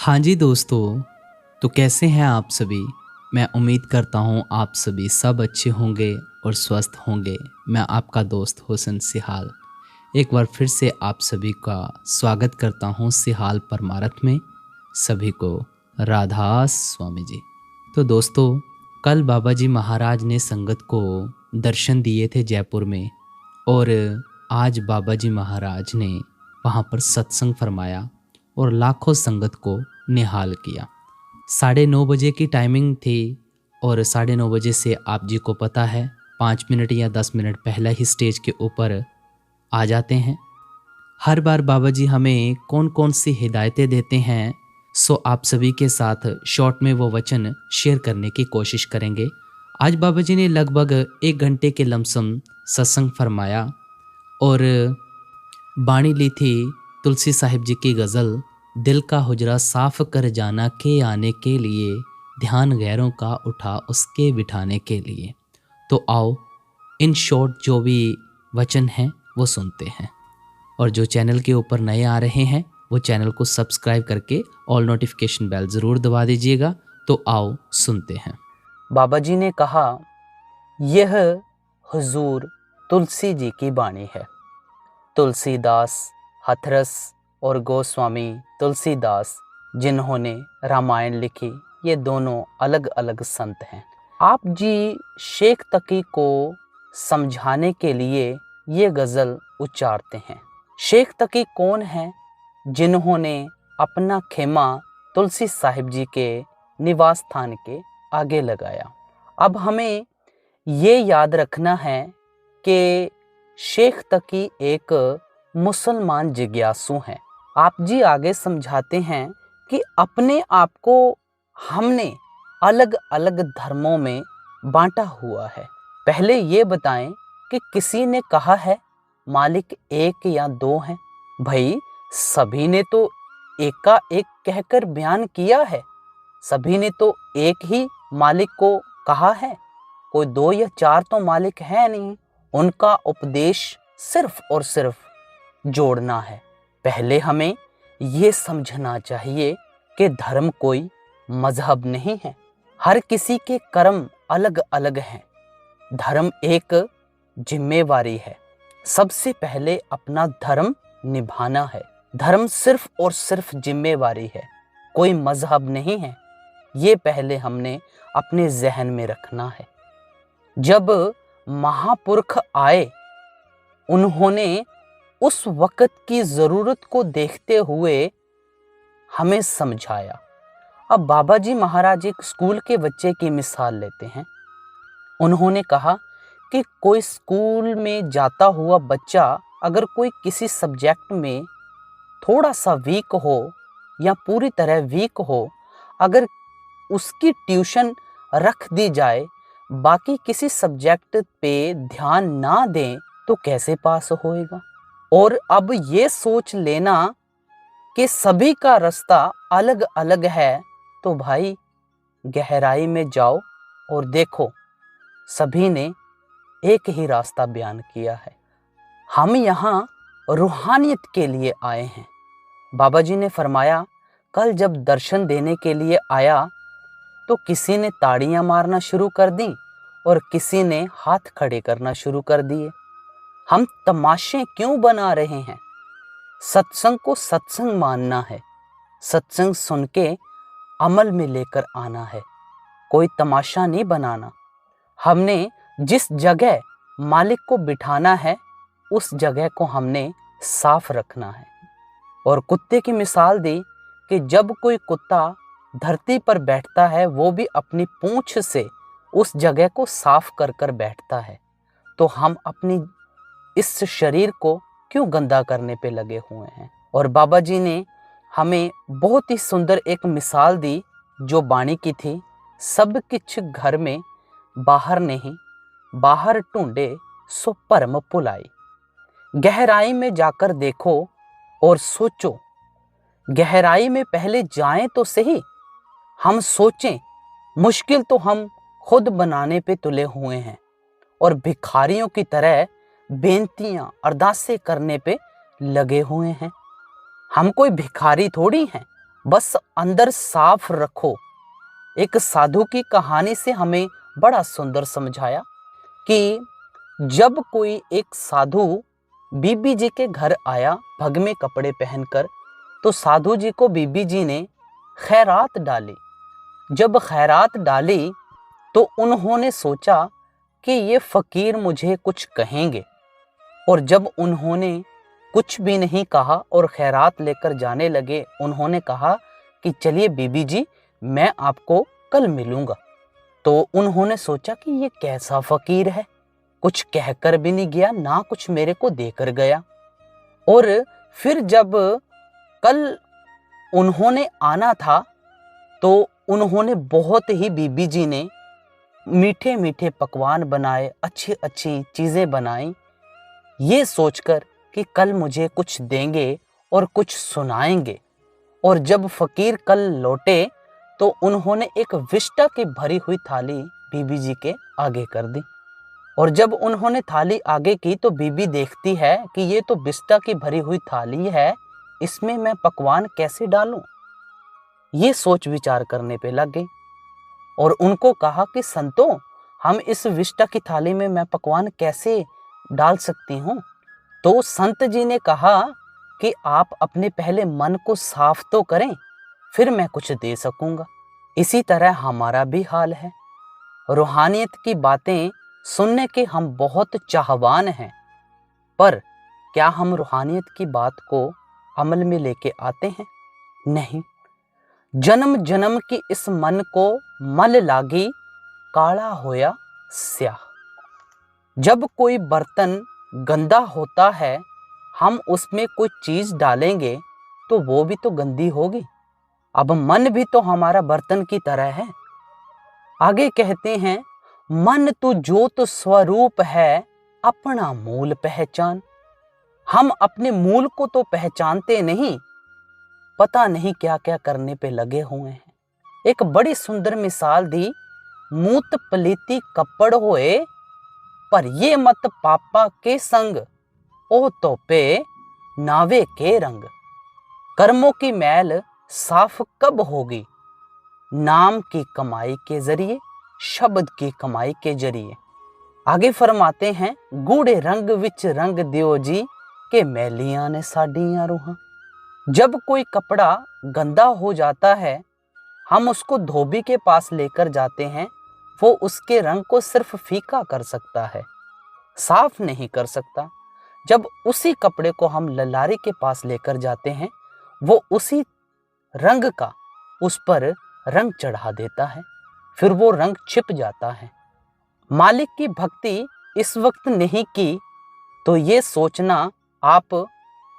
हाँ जी दोस्तों, तो कैसे हैं आप सभी? मैं उम्मीद करता हूँ आप सभी सब अच्छे होंगे और स्वस्थ होंगे। मैं आपका दोस्त हुसन सिहाल एक बार फिर से आप सभी का स्वागत करता हूँ सिहाल परमारथ में। सभी को राधा स्वामी जी। तो दोस्तों, कल बाबा जी महाराज ने संगत को दर्शन दिए थे जयपुर में, और आज बाबा जी महाराज ने वहाँ पर सत्संग फरमाया और लाखों संगत को निहाल किया। 9:30 बजे की टाइमिंग थी, और 9:30 बजे से आप जी को पता है 5 मिनट या 10 मिनट पहले ही स्टेज के ऊपर आ जाते हैं। हर बार बाबा जी हमें कौन कौन सी हिदायतें देते हैं, सो आप सभी के साथ शॉर्ट में वो वचन शेयर करने की कोशिश करेंगे। आज बाबा जी ने लगभग 1 घंटे के लमसम सत्संग फरमाया और बाणी ली थी तुलसी साहिब जी की गज़ल, दिल का हुजरा साफ कर जाना के आने के लिए, ध्यान गैरों का उठा उसके बिठाने के लिए। तो आओ इन शॉर्ट जो भी वचन हैं वो सुनते हैं, और जो चैनल के ऊपर नए आ रहे हैं वो चैनल को सब्सक्राइब करके ऑल नोटिफिकेशन बेल ज़रूर दबा दीजिएगा। तो आओ सुनते हैं। बाबा जी ने कहा, यह हुजूर तुलसी जी की बाणी है। तुलसीदास हथरस और गोस्वामी तुलसीदास जिन्होंने रामायण लिखी, ये दोनों अलग अलग संत हैं। आप जी शेख तकी को समझाने के लिए ये गज़ल उच्चारते हैं। शेख तकी कौन है? जिन्होंने अपना खेमा तुलसी साहिब जी के निवास स्थान के आगे लगाया। अब हमें ये याद रखना है कि शेख तकी एक मुसलमान जिज्ञासु हैं। आप जी आगे समझाते हैं कि अपने आप को हमने अलग अलग धर्मों में बांटा हुआ है। पहले ये बताएं कि किसी ने कहा है मालिक एक या दो हैं? भाई, सभी ने तो एक का एक कहकर बयान किया है। सभी ने तो एक ही मालिक को कहा है। कोई 2 या 4 तो मालिक है नहीं। उनका उपदेश सिर्फ और सिर्फ जोड़ना है। पहले हमें ये समझना चाहिए कि धर्म कोई मजहब नहीं है। हर किसी के कर्म अलग अलग हैं। धर्म एक जिम्मेवारी है। सबसे पहले अपना धर्म निभाना है। धर्म सिर्फ और सिर्फ जिम्मेवारी है, कोई मजहब नहीं है। ये पहले हमने अपने जहन में रखना है। जब महापुरुष आए, उन्होंने उस वक्त की ज़रूरत को देखते हुए हमें समझाया। अब बाबा जी महाराज एक स्कूल के बच्चे की मिसाल लेते हैं। उन्होंने कहा कि कोई स्कूल में जाता हुआ बच्चा अगर कोई किसी सब्जेक्ट में थोड़ा सा वीक हो या पूरी तरह वीक हो, अगर उसकी ट्यूशन रख दी जाए, बाकी किसी सब्जेक्ट पे ध्यान ना दें, तो कैसे पास होएगा? और अब ये सोच लेना कि सभी का रास्ता अलग अलग है, तो भाई गहराई में जाओ और देखो, सभी ने एक ही रास्ता बयान किया है। हम यहाँ रूहानियत के लिए आए हैं। बाबा जी ने फरमाया, कल जब दर्शन देने के लिए आया तो किसी ने ताड़ियां मारना शुरू कर दी और किसी ने हाथ खड़े करना शुरू कर दिए। हम तमाशे क्यों बना रहे हैं? सत्संग को सत्संग मानना है। सत्संग सुन के अमल में लेकर आना है, कोई तमाशा नहीं बनाना। हमने जिस जगह मालिक को बिठाना है, उस जगह को हमने साफ रखना है। और कुत्ते की मिसाल दी कि जब कोई कुत्ता धरती पर बैठता है, वो भी अपनी पूंछ से उस जगह को साफ कर कर बैठता है। तो हम अपनी इस शरीर को क्यों गंदा करने पे लगे हुए हैं? और बाबा जी ने हमें बहुत ही सुंदर एक मिसाल दी जो बाणी की थी, सब किछ घर में बाहर नहीं, बाहर ढूंढे सो भरम भुलाई। गहराई में जाकर देखो और सोचो। गहराई में पहले जाएं तो सही। हम सोचें, मुश्किल तो हम खुद बनाने पे तुले हुए हैं और भिखारियों की तरह बेनतियां अरदासें करने पे लगे हुए हैं। हम कोई भिखारी थोड़ी हैं। बस अंदर साफ रखो। एक साधु की कहानी से हमें बड़ा सुंदर समझाया कि जब कोई एक साधु बीबी जी के घर आया भगमे कपड़े पहनकर, तो साधु जी को बीबी जी ने खैरात डाली। जब खैरात डाली तो उन्होंने सोचा कि ये फकीर मुझे कुछ कहेंगे, और जब उन्होंने कुछ भी नहीं कहा और खैरात लेकर जाने लगे, उन्होंने कहा कि चलिए बीबी जी, मैं आपको कल मिलूंगा। तो उन्होंने सोचा कि ये कैसा फकीर है, कुछ कहकर भी नहीं गया, ना कुछ मेरे को देकर गया। और फिर जब कल उन्होंने आना था तो उन्होंने बहुत ही बीबी जी ने मीठे मीठे पकवान बनाए, अच्छी अच्छी चीज़ें बनाई, ये सोचकर कि कल मुझे कुछ देंगे और कुछ सुनाएंगे। और जब फकीर कल लौटे तो उन्होंने एक विष्टा की भरी हुई थाली बीबी जी के आगे कर दी। और जब उन्होंने थाली आगे की तो बीबी देखती है कि ये तो विष्टा की भरी हुई थाली है, इसमें मैं पकवान कैसे डालूं। ये सोच विचार करने पे लग गई और उनको कहा कि संतों, हम इस विष्टा की थाली में मैं पकवान कैसे डाल सकती हूँ। तो संत जी ने कहा कि आप अपने पहले मन को साफ तो करें, फिर मैं कुछ दे सकूंगा। इसी तरह हमारा भी हाल है। रूहानियत की बातें सुनने के हम बहुत चाहवान हैं, पर क्या हम रूहानियत की बात को अमल में लेके आते हैं? नहीं। जन्म जन्म की इस मन को मल लागी, काला होया स्याह। जब कोई बर्तन गंदा होता है, हम उसमें कोई चीज डालेंगे तो वो भी तो गंदी होगी। अब मन भी तो हमारा बर्तन की तरह है। आगे कहते हैं, मन तो ज्योत स्वरूप है, अपना मूल पहचान। हम अपने मूल को तो पहचानते नहीं, पता नहीं क्या क्या करने पे लगे हुए हैं। एक बड़ी सुंदर मिसाल दी, मूत पलीती कपड़ होए, पर ये मत पापा के संग, ओ तो पे नावे के रंग। कर्मों की मैल साफ कब होगी? नाम की कमाई के जरिए, शब्द की कमाई के जरिए। आगे फरमाते हैं, गूढ़े रंग विच रंग दियो जी, के मैलियां ने साडियां रूहां। जब कोई कपड़ा गंदा हो जाता है, हम उसको धोबी के पास लेकर जाते हैं, वो उसके रंग को सिर्फ फीका कर सकता है, साफ नहीं कर सकता। जब उसी कपड़े को हम ललारी के पास लेकर जाते हैं, वो उसी रंग का उस पर रंग चढ़ा देता है, फिर वो रंग छिप जाता है। मालिक की भक्ति इस वक्त नहीं की तो ये सोचना आप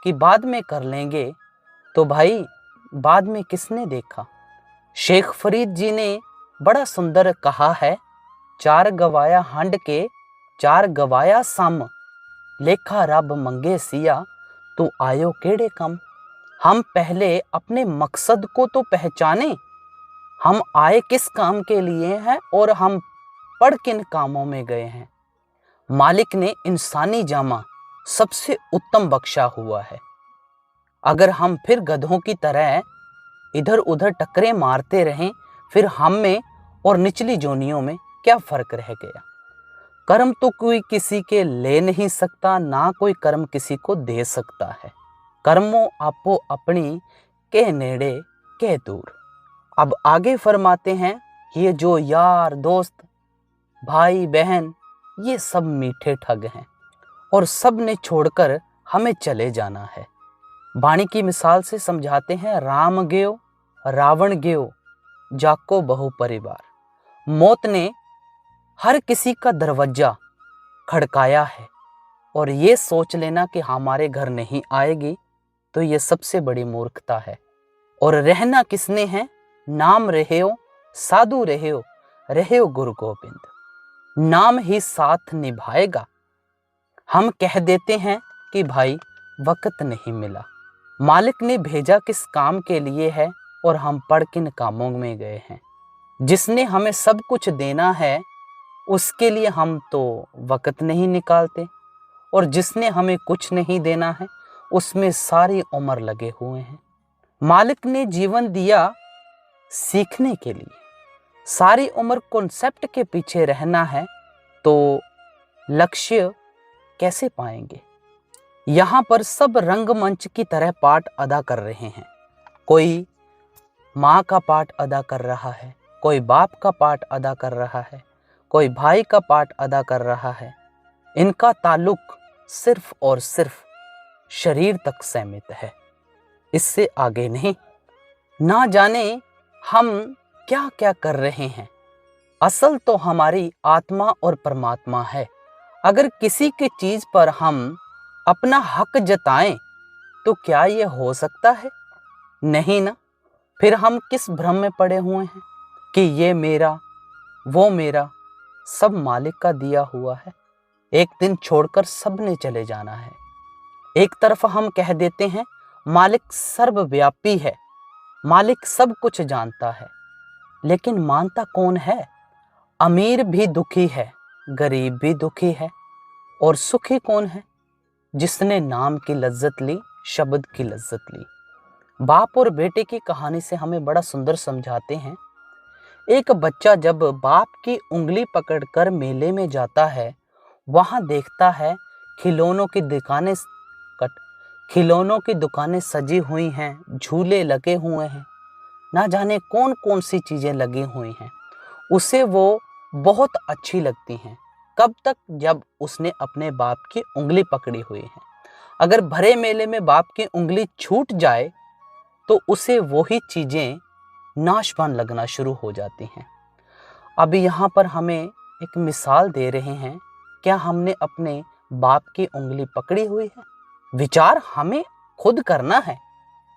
कि बाद में कर लेंगे, तो भाई बाद में किसने देखा। शेख फरीद जी ने बड़ा सुंदर कहा है, चार गवाया हंड के, चार गवाया सम, लेखा रब मंगे सिया, तू आयो केड़े कम। हम पहले अपने मकसद को तो पहचाने, हम आए किस काम के लिए हैं और हम पढ़ किन कामों में गए हैं। मालिक ने इंसानी जामा सबसे उत्तम बख्शा हुआ है। अगर हम फिर गधों की तरह इधर उधर टकरे मारते रहें, फिर हम में और निचली जोनियों में क्या फर्क रह गया। कर्म तो कोई किसी के ले नहीं सकता, ना कोई कर्म किसी को दे सकता है। कर्मों आपो अपनी के नेड़े के दूर। अब आगे फरमाते हैं, ये जो यार दोस्त भाई बहन ये सब मीठे ठग हैं और सब ने छोड़कर हमें चले जाना है। वाणी की मिसाल से समझाते हैं, राम गयो रावण गयो, जाको बहु परिवार। मौत ने हर किसी का दरवाजा खड़काया है और ये सोच लेना कि हमारे घर नहीं आएगी, तो ये सबसे बड़ी मूर्खता है। और रहना किसने है? नाम रहे साधु रहे गुरु गोविंद। नाम ही साथ निभाएगा। हम कह देते हैं कि भाई वक्त नहीं मिला। मालिक ने भेजा किस काम के लिए है और हम पढ़ किन कामों में गए हैं। जिसने हमें सब कुछ देना है उसके लिए हम तो वक्त नहीं निकालते, और जिसने हमें कुछ नहीं देना है उसमें सारी उम्र लगे हुए हैं। मालिक ने जीवन दिया सीखने के लिए। सारी उम्र कॉन्सेप्ट के पीछे रहना है तो लक्ष्य कैसे पाएंगे। यहाँ पर सब रंगमंच की तरह पाठ अदा कर रहे हैं। कोई माँ का पाठ अदा कर रहा है, कोई बाप का पाठ अदा कर रहा है, कोई भाई का पाठ अदा कर रहा है। इनका ताल्लुक सिर्फ और सिर्फ शरीर तक सीमित है, इससे आगे नहीं। ना जाने हम क्या क्या कर रहे हैं। असल तो हमारी आत्मा और परमात्मा है। अगर किसी की चीज पर हम अपना हक जताएं तो क्या ये हो सकता है? नहीं ना। फिर हम किस भ्रम में पड़े हुए हैं कि ये मेरा, वो मेरा, सब मालिक का दिया हुआ है। एक दिन छोड़कर सब ने चले जाना है। एक तरफ हम कह देते हैं मालिक सर्वव्यापी है, मालिक सब कुछ जानता है, लेकिन मानता कौन है? अमीर भी दुखी है, गरीब भी दुखी है, और सुखी कौन है? जिसने नाम की लज्जत ली, शब्द की लज्जत ली। बाप और बेटे की कहानी से हमें बड़ा सुंदर समझाते हैं। एक बच्चा जब बाप की उंगली पकड़कर मेले में जाता है, वहां देखता है खिलौनों की दुकानें सजी हुई हैं, झूले लगे हुए हैं, ना जाने कौन कौन सी चीजें लगी हुई हैं। उसे वो बहुत अच्छी लगती हैं। कब तक? जब उसने अपने बाप की उंगली पकड़ी हुई है। अगर भरे मेले में बाप की उंगली छूट जाए तो उसे वही चीजें नाशवान लगना शुरू हो जाती हैं। अब यहाँ पर हमें एक मिसाल दे रहे हैं, क्या हमने अपने बाप की उंगली पकड़ी हुई है? विचार हमें खुद करना है।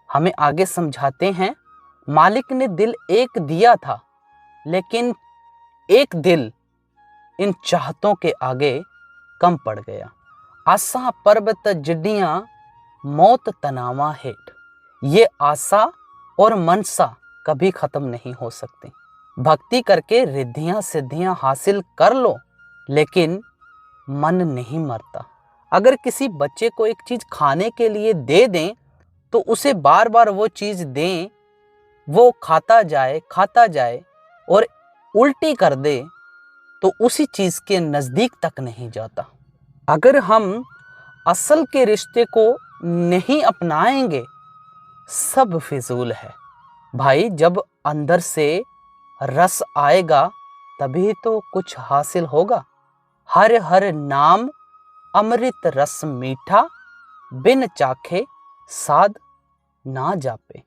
हमें आगे समझाते हैं, मालिक ने दिल एक दिया था, लेकिन एक दिल इन चाहतों के आगे कम पड़ गया। आशा पर्वत जड्डियां मौत तनावा हेठ। ये आशा और मनसा कभी खत्म नहीं हो सकती। भक्ति करके रिद्धियां सिद्धियां हासिल कर लो, लेकिन मन नहीं मरता। अगर किसी बच्चे को एक चीज खाने के लिए दे दें तो उसे बार बार वो चीज दें, वो खाता जाए और उल्टी कर दे तो उसी चीज के नजदीक तक नहीं जाता। अगर हम असल के रिश्ते को नहीं अपनाएंगे, सब फिजूल है। भाई, जब अंदर से रस आएगा तभी तो कुछ हासिल होगा। हर हर नाम अमृत रस मीठा, बिन चाखे साध ना जापे।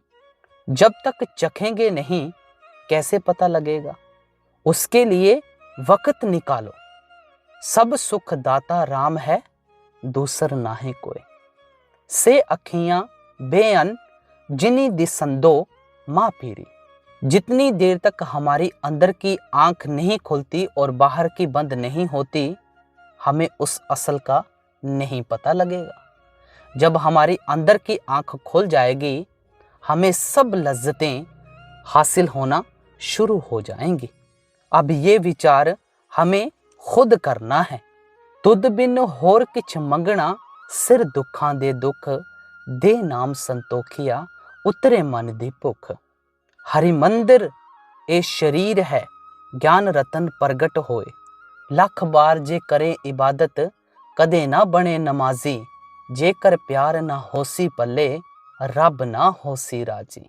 जब तक चखेंगे नहीं कैसे पता लगेगा? उसके लिए वक्त निकालो। सब सुख दाता राम है, दूसर नाहीं कोई। से अखियां बेअन जिनी दिसंदो माँ पीरी। जितनी देर तक हमारी अंदर की आंख नहीं खुलती और बाहर की बंद नहीं होती, हमें उस असल का नहीं पता लगेगा। जब हमारी अंदर की आंख खुल जाएगी, हमें सब लज्जतें हासिल होना शुरू हो जाएंगी। अब ये विचार हमें खुद करना है। तुद बिन होर किछ मंगना, सिर दुखां दे दुख, दे नाम संतोखिया, उतरे मन दी भुख। हरि मंदिर ए शरीर है, ज्ञान रतन प्रगट होए। लख बार जे करे इबादत, कदे ना बने नमाजी। जेकर प्यार ना होसी पल्ले, रब ना होसी राजी।